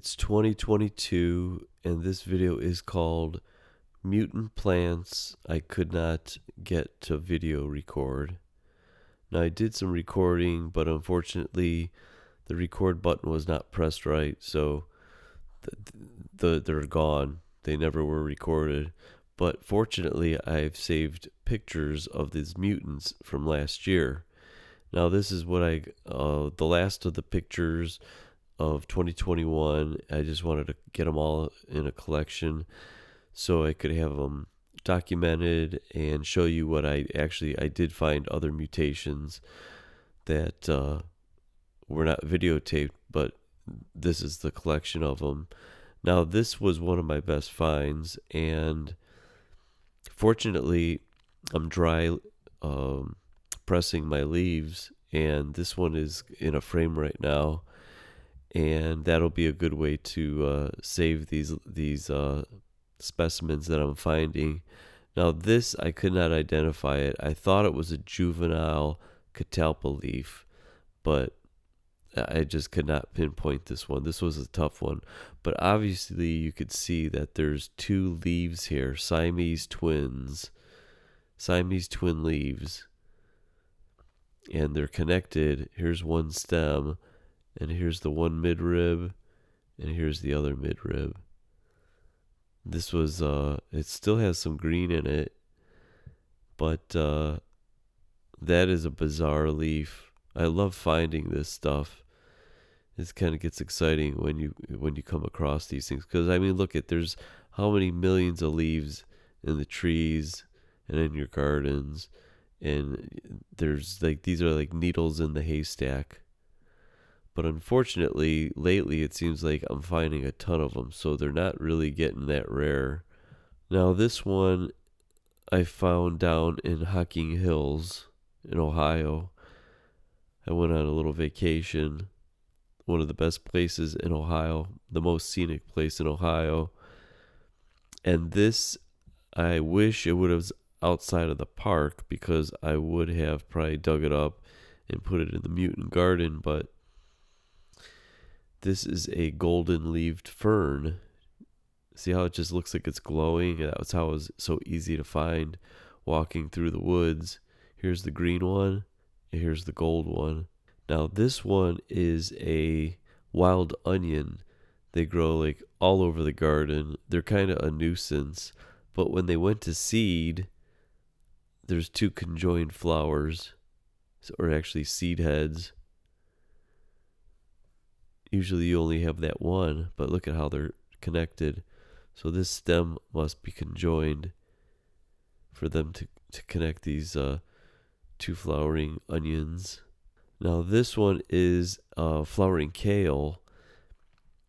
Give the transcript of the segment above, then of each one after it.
It's 2022, and this video is called Mutant Plants I Could Not Get to Video Record. Now, I did some recording, but unfortunately, the record button was not pressed right, so they're gone. They never were recorded. But fortunately, I've saved pictures of these mutants from last year. Now, this is what the last of the pictures of 2021. I just wanted to get them all in a collection so I could have them documented and show you what I did find other mutations that were not videotaped, but this is the collection of them. Now, this was one of my best finds, and fortunately, I'm dry pressing my leaves, and this one is in a frame right now, and that'll be a good way to save these specimens that I'm finding. Now, this, I could not identify it. I thought it was a juvenile catalpa leaf, but I just could not pinpoint this one. This was a tough one. But obviously, you could see that there's two leaves here, Siamese twin leaves. And they're connected. Here's one stem, and here's the one midrib, and here's the other midrib. This was, it still has some green in it, but that is a bizarre leaf. I love finding this stuff. It kind of gets exciting when you come across these things, because I mean, there's how many millions of leaves in the trees and in your gardens, and there's these are like needles in the haystack. But unfortunately, lately it seems like I'm finding a ton of them, so they're not really getting that rare. Now, this one I found down in Hocking Hills in Ohio. I went on a little vacation. One of the best places in Ohio, the most scenic place in Ohio. And this, I wish it would have outside of the park, because I would have probably dug it up and put it in the mutant garden, but this is a golden-leaved fern. See how it just looks like it's glowing? That's how it was so easy to find walking through the woods. Here's the green one, and here's the gold one. Now, this one is a wild onion. They grow like all over the garden. They're kind of a nuisance, but when they went to seed, there's two conjoined flowers, or actually seed heads. Usually you only have that one, but look at how they're connected. So this stem must be conjoined for them to connect these two flowering onions. Now, this one is flowering kale.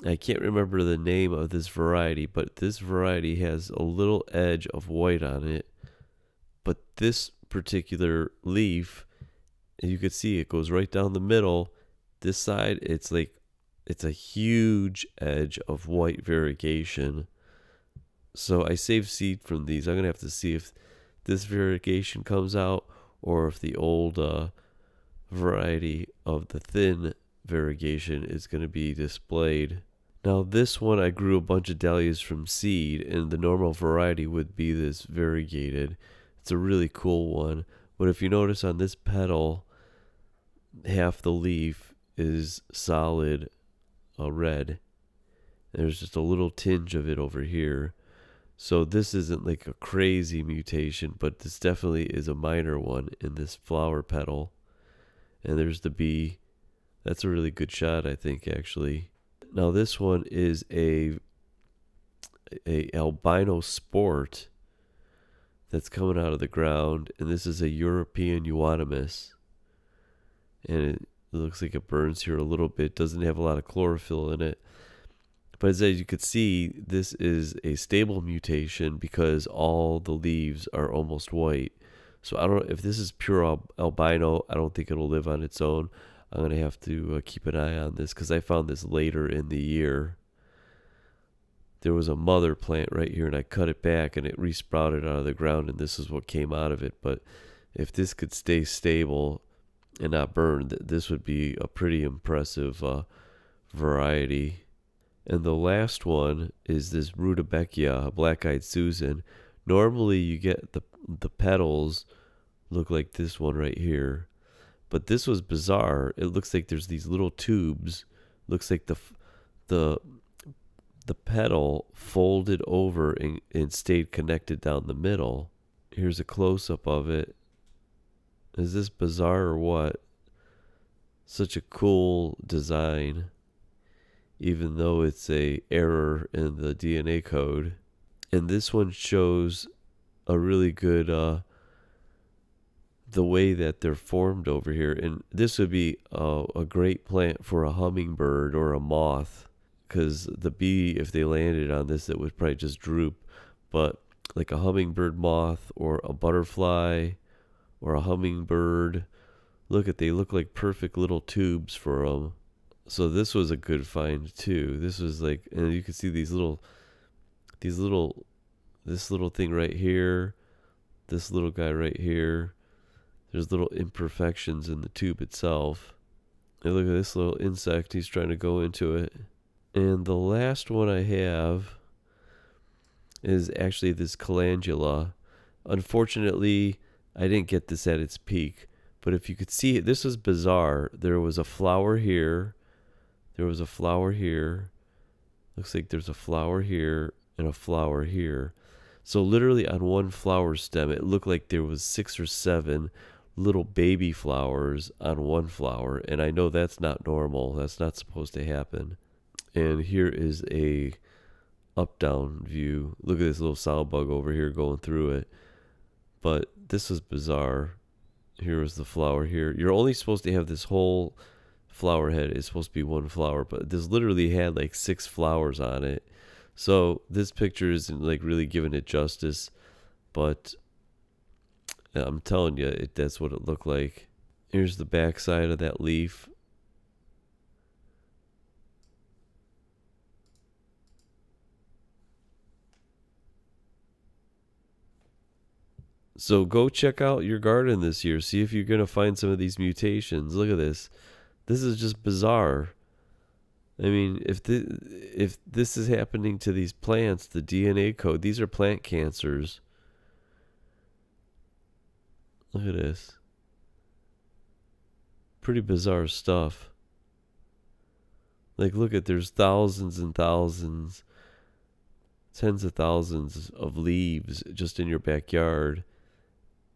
I can't remember the name of this variety, but this variety has a little edge of white on it. But this particular leaf, you could see it goes right down the middle. This side, it's a huge edge of white variegation. So I saved seed from these. I'm going to have to see if this variegation comes out, or if the old variety of the thin variegation is going to be displayed. Now, this one, I grew a bunch of dahlias from seed, and the normal variety would be this variegated. It's a really cool one. But if you notice on this petal, half the leaf is solid red. There's just a little tinge of it over here. So this isn't like a crazy mutation, but this definitely is a minor one in this flower petal. And there's the bee. That's a really good shot, I think, actually. Now, this one is a albino sport that's coming out of the ground, and this is a European euonymus. And it looks like it burns here a little bit. Doesn't have a lot of chlorophyll in it. But as you could see, this is a stable mutation because all the leaves are almost white. So I don't know if this is pure albino. I don't think it'll live on its own. I'm going to have to keep an eye on this, because I found this later in the year. There was a mother plant right here, and I cut it back, and it resprouted out of the ground, and this is what came out of it. But if this could stay stable and not burn, this would be a pretty impressive variety. And the last one is this rudbeckia, black-eyed Susan. Normally you get the petals look like this one right here. But this was bizarre. It looks like there's these little tubes. Looks like the the petal folded over and stayed connected down the middle. Here's a close-up of it. Is this bizarre or what? Such a cool design, even though it's a error in the DNA code. And this one shows a really good the way that they're formed over here. And this would be a great plant for a hummingbird or a moth, because the bee, if they landed on this, it would probably just droop. But like a hummingbird moth or a butterfly or a hummingbird, they look like perfect little tubes for them. So this was a good find too. This was like, and you can see this little thing right here, this little guy right here. There's little imperfections in the tube itself. And look at this little insect. He's trying to go into it. And the last one I have is actually this calendula. Unfortunately, I didn't get this at its peak. But if you could see it, this was bizarre. There was a flower here. There was a flower here. Looks like there's a flower here and a flower here. So literally on one flower stem, it looked like there was 6 or 7 little baby flowers on one flower. And I know that's not normal. That's not supposed to happen. And here is a up-down view. Look at this little sound bug over here going through it. But this is bizarre. Here was the flower here. You're only supposed to have this whole flower head. It's supposed to be one flower, but this literally had like 6 flowers on it. So this picture isn't like really giving it justice, but I'm telling you, that's what it looked like. Here's the back side of that leaf. So go check out your garden this year. See if you're going to find some of these mutations. Look at this. This is just bizarre. I mean, if this is happening to these plants, the DNA code, these are plant cancers. Look at this. Pretty bizarre stuff. Like, look at, there's thousands and thousands, tens of thousands of leaves just in your backyard.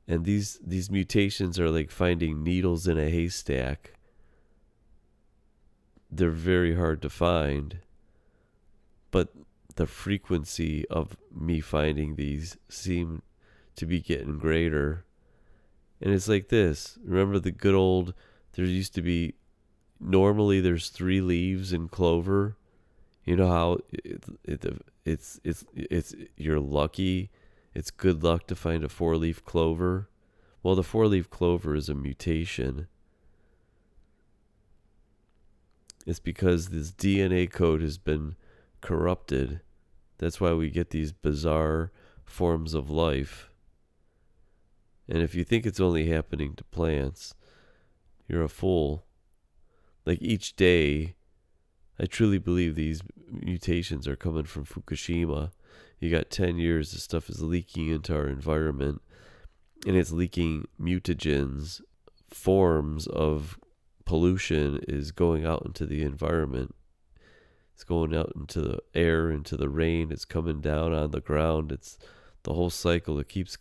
And these mutations are like finding needles in a haystack. They're very hard to find. But the frequency of me finding these seem to be getting greater. And it's like this. Remember the good old, there used to be, normally there's 3 leaves in clover. You know how it's you're lucky. It's good luck to find a 4-leaf clover. Well, the 4-leaf clover is a mutation. It's because this DNA code has been corrupted. That's why we get these bizarre forms of life. And if you think it's only happening to plants, you're a fool. Like each day, I truly believe these mutations are coming from Fukushima. You got 10 years, this stuff is leaking into our environment, and it's leaking mutagens. Forms of pollution is going out into the environment. It's going out into the air, into the rain. It's coming down on the ground. It's the whole cycle. It keeps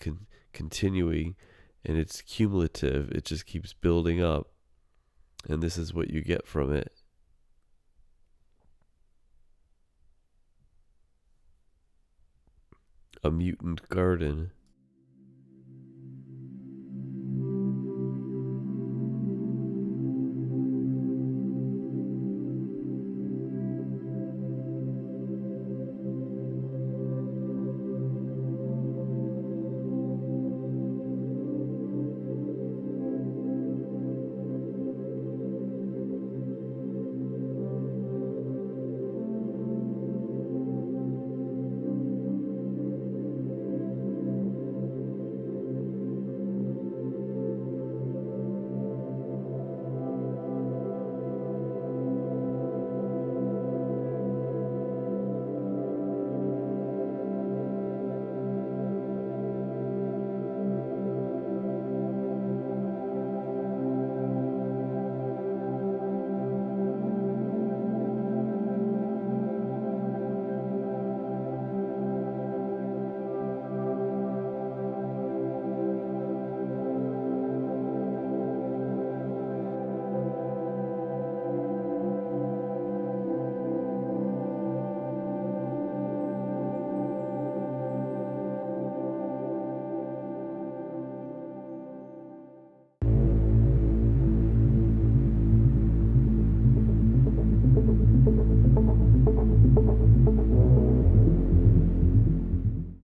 continuing, and it's cumulative. It just keeps building up, and this is what you get from it. A mutant garden.